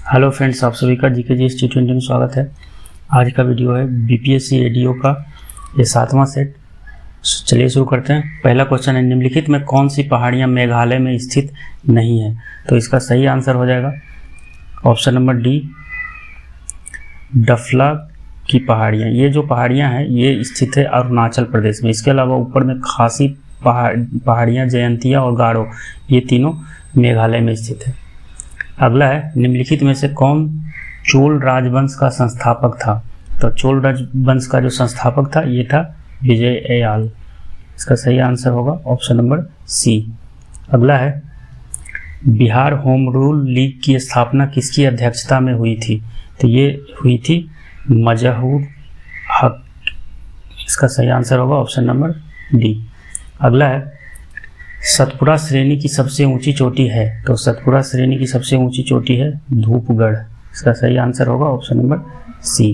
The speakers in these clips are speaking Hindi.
हेलो फ्रेंड्स, आप सभी का जीकेजीएस T20 में स्वागत है। आज का वीडियो है बीपीएससी एडीओ का ये 7वां सेट। चलिए शुरू करते हैं। पहला क्वेश्चन है, निम्नलिखित में कौन सी पहाड़ियां मेघालय में स्थित नहीं है? तो इसका सही आंसर हो जाएगा ऑप्शन नंबर डी, डफला की पहाड़ियाँ। ये जो पहाड़ियाँ हैं ये स्थित है अरुणाचल प्रदेश में। इसके अलावा ऊपर में खासी पहाड़ियाँ, जयंतिया और गारो, ये तीनों मेघालय में स्थित है। अगला है, निम्नलिखित में से कौन चोल राजवंश का संस्थापक था? तो चोल राजवंश का जो संस्थापक था ये था विजययाल। इसका सही आंसर होगा ऑप्शन नंबर सी। अगला है, बिहार होम रूल लीग की स्थापना किसकी अध्यक्षता में हुई थी? तो ये हुई थी मजहूर हक। इसका सही आंसर होगा ऑप्शन नंबर डी। अगला है, सतपुड़ा श्रेणी की सबसे ऊंची चोटी है? तो सतपुड़ा श्रेणी की सबसे ऊंची चोटी है धूपगढ़। इसका सही आंसर होगा ऑप्शन नंबर सी।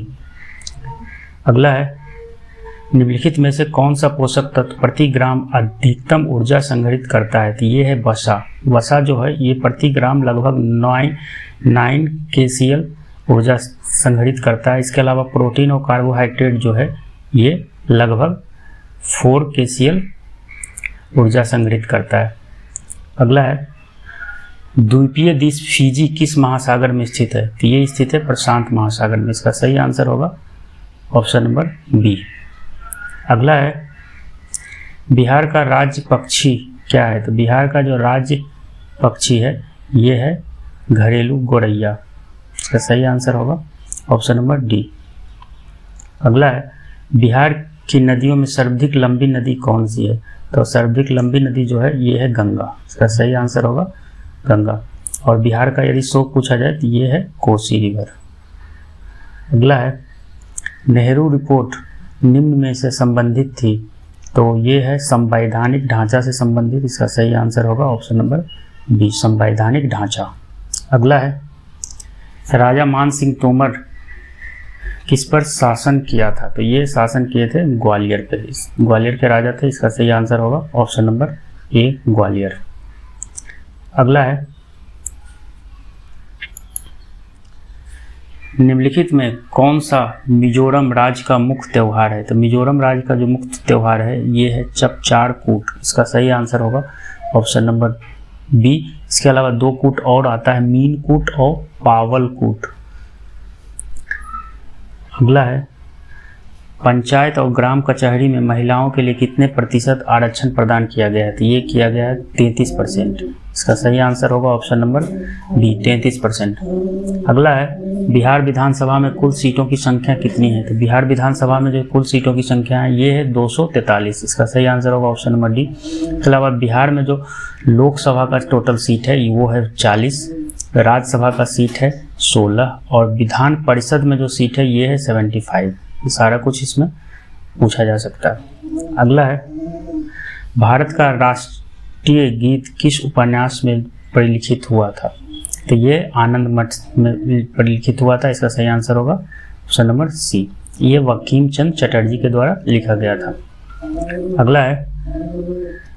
अगला है, निम्नलिखित में से कौन सा पोषक तत्व प्रति ग्राम अधिकतम ऊर्जा संग्रहित करता है? तो ये है वसा। वसा जो है ये प्रति ग्राम लगभग 9 kcal ऊर्जा संग्रहित करता है। इसके अलावा प्रोटीन और कार्बोहाइड्रेट जो है ये लगभग 4 kcal ऊर्जा संग्रहित करता है। अगला है, द्वीपीय द्वीप फिजी किस महासागर में स्थित है? तो ये स्थित है प्रशांत महासागर में। इसका सही आंसर होगा ऑप्शन नंबर बी। अगला है, बिहार का राज्य पक्षी क्या है? तो बिहार का जो राज्य पक्षी है ये है घरेलू गौरैया। इसका सही आंसर होगा ऑप्शन नंबर डी। अगला है, बिहार की नदियों में सर्वाधिक लंबी नदी कौन सी है? तो सर्वाधिक लंबी नदी जो है ये है गंगा। इसका सही आंसर होगा गंगा। और बिहार का यदि शोक पूछा जाए तो ये है कोसी रिवर। अगला है, नेहरू रिपोर्ट निम्न में से संबंधित थी? तो ये है संवैधानिक ढांचा से संबंधित। इसका सही आंसर होगा ऑप्शन नंबर बी, संवैधानिक ढांचा। अगला है, राजा मान सिंह तोमर किस पर शासन किया था? तो ये शासन किए थे ग्वालियर पे। ग्वालियर के राजा थे। इसका सही आंसर होगा ऑप्शन नंबर ए, ग्वालियर। अगला है, निम्नलिखित में कौन सा मिजोरम राज्य का मुख्य त्योहार है? तो मिजोरम राज्य का जो मुख्य त्योहार है ये है चपचार कूट। इसका सही आंसर होगा ऑप्शन नंबर बी। इसके अलावा 2 कूट और आता है, मीन कूट और पावल कूट। अगला है, पंचायत और ग्राम कचहरी में महिलाओं के लिए कितने प्रतिशत आरक्षण प्रदान किया गया है? तो ये किया गया है 33%। इसका सही आंसर होगा ऑप्शन नंबर बी, 33%। अगला है, बिहार विधानसभा में कुल सीटों की संख्या कितनी है? तो बिहार विधानसभा में जो कुल सीटों की संख्या है ये है 243। इसका सही आंसर होगा ऑप्शन नंबर डी। इसके अलावा बिहार में जो लोकसभा का टोटल सीट है वो है 40, राज्यसभा का सीट है 16 और विधान परिषद में जो सीट है ये है 75। ये सारा कुछ इसमें पूछा जा सकता है। अगला है, भारत का राष्ट्रीय गीत किस उपन्यास में परिलिखित हुआ था? तो ये आनंद मठ में परिलिखित हुआ था। इसका सही आंसर होगा ऑप्शन नंबर सी। ये बंकिम चंद्र चटर्जी के द्वारा लिखा गया था। अगला है,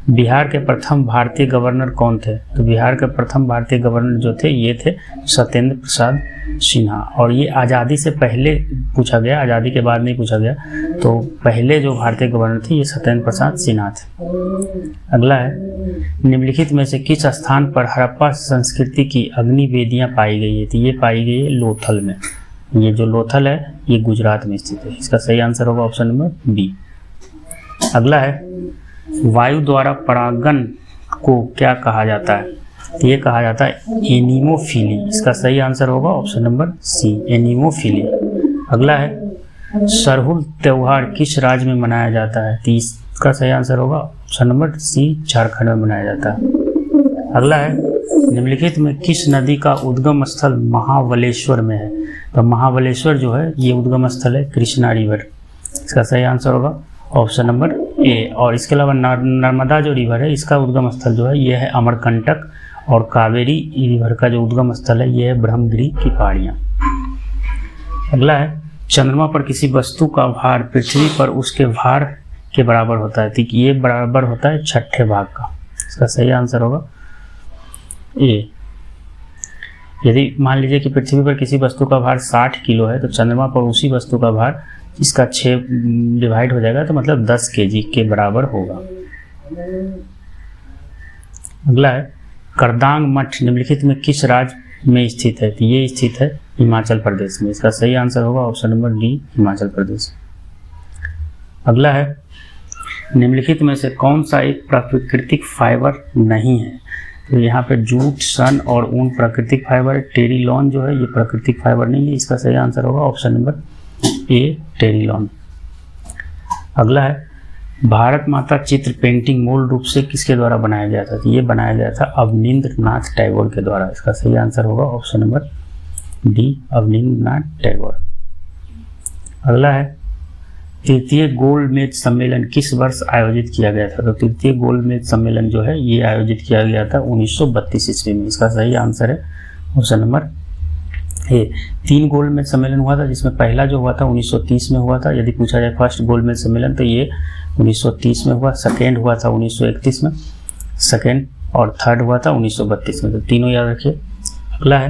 बिहार के प्रथम भारतीय गवर्नर कौन थे? तो बिहार के प्रथम भारतीय गवर्नर जो थे ये थे सत्येंद्र प्रसाद सिन्हा। और ये आज़ादी से पहले पूछा गया, आज़ादी के बाद नहीं पूछा गया। तो पहले जो भारतीय गवर्नर थे ये सत्येंद्र प्रसाद सिन्हा थे। अगला है, निम्नलिखित में से किस स्थान पर हड़प्पा संस्कृति की अग्नि वेदियाँ पाई गई है? तो ये पाई गई है लोथल में। ये जो लोथल है ये गुजरात में स्थित है। इसका सही आंसर होगा ऑप्शन नंबर बी। अगला है, वायु द्वारा परागन को क्या कहा जाता है? तो ये कहा जाता है एनीमोफिली। इसका सही आंसर होगा ऑप्शन नंबर सी, एनीमोफिली। अगला है, सरहुल त्योहार किस राज्य में मनाया जाता है? तो इसका सही आंसर होगा ऑप्शन नंबर सी, झारखंड में मनाया जाता है। अगला है, निम्नलिखित में किस नदी का उद्गम स्थल महाबलेश्वर में है? तो महाबलेश्वर जो है ये उद्गम स्थल है कृष्णा रिवर। इसका सही आंसर होगा ऑप्शन नंबर ए। और इसके अलावा नर्मदा जो रिवर है इसका उद्गम स्थल जो है ये है अमरकंटक। और कावेरी रिवर का जो उद्गम स्थल है ये है ब्रह्मगिरी की पहाड़ियाँ। अगला है, चंद्रमा पर किसी वस्तु का भार पृथ्वी पर उसके भार के बराबर होता है? तो ये बराबर होता है 6ठे भाग का। इसका सही आंसर होगा ए। यदि मान लीजिए कि पृथ्वी पर किसी वस्तु का भार 60 किलो है तो चंद्रमा पर उसी वस्तु का भार इसका 6 डिवाइड हो जाएगा तो मतलब 10 केजी के बराबर होगा। अगला है करदांग मठ निम्नलिखित में किस राज्य में स्थित है? तो ये स्थित है हिमाचल प्रदेश में। इसका सही आंसर होगा option number D, Himachal Pradesh. अगला है निम्नलिखित में से कौन सा एक प्राकृतिक फाइबर नहीं है? तो यहाँ पे जूट, सन और ऊन प्राकृतिक फाइबर है। टेरिलॉन जो है ये प्राकृतिक फाइबर नहीं है। इसका सही आंसर होगा ऑप्शन नंबर ए, टेरिलॉन। अगला है भारत माता चित्र पेंटिंग मूल रूप से किसके द्वारा बनाया गया था? तो ये बनाया गया था अवनींद्रनाथ टैगोर के द्वारा। इसका सही आंसर होगा option number D, Abanindranath Tagore. अगला है तृतीय गोलमेज सम्मेलन किस वर्ष आयोजित किया गया था? तो तृतीय गोलमेज सम्मेलन जो है ये आयोजित किया गया था 1932 ईस्वी में। इसका सही आंसर है ऑप्शन नंबर ए। 3 गोलमेज सम्मेलन हुआ था, जिसमें पहला जो हुआ था 1930 में हुआ था। यदि पूछा जाए फर्स्ट गोलमेज सम्मेलन तो ये 1930 में हुआ, सेकेंड हुआ था 1931 में, सेकेंड और थर्ड हुआ था 1932 में। तो तीनों याद रखिए। अगला है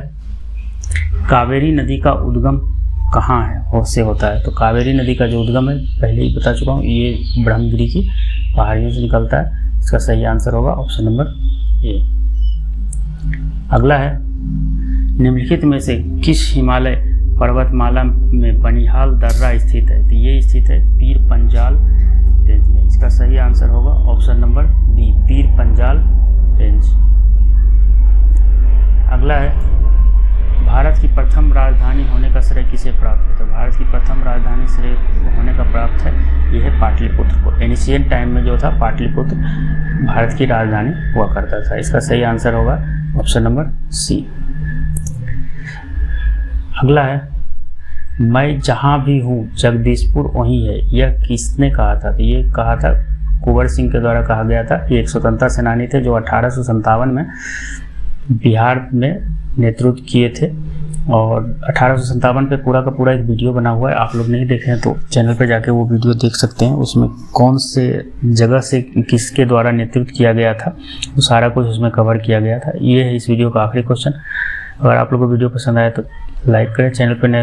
कावेरी नदी का उद्गम कहाँ है से होता है? तो कावेरी नदी का जो उद्गम है पहले ही बता चुका हूँ, ये ब्रह्मगिरी की पहाड़ियों से निकलता है। इसका सही आंसर होगा ऑप्शन नंबर ए। अगला है निम्नलिखित में से किस हिमालय पर्वतमाला में बनिहाल दर्रा स्थित है? तो ये स्थित है पीर पंजाल रेंज में। इसका सही आंसर होगा option number B, Pir Panjal range. अगला है भारत की प्रथम राजधानी होने का श्रेय किसे प्राप्त है? तो भारत की प्रथम राजधानी श्रेय होने का प्राप्त है यह है पाटलिपुत्र को। एंशिएंट टाइम में जो था पाटलिपुत्र भारत की राजधानी हुआ करता था। इसका सही आंसर होगा ऑप्शन नंबर सी। अगला है मैं जहाँ भी हूँ जगदीशपुर वहीं है, यह किसने कहा था? तो ये कहा था कुंवर सिंह के द्वारा कहा गया था। ये एक स्वतंत्रता सेनानी थे जो 1857 में बिहार में नेतृत्व किए थे और 1857 पे पूरा का पूरा एक वीडियो बना हुआ है। आप लोग नहीं देखे हैं तो चैनल पे जाके वो वीडियो देख सकते हैं। उसमें कौन से जगह से किसके द्वारा नेतृत्व किया गया था वो सारा कुछ उसमें कवर किया गया था। ये है इस वीडियो का आखिरी क्वेश्चन। अगर आप लोग को वीडियो पसंद आया तो लाइक करें, चैनल पर नए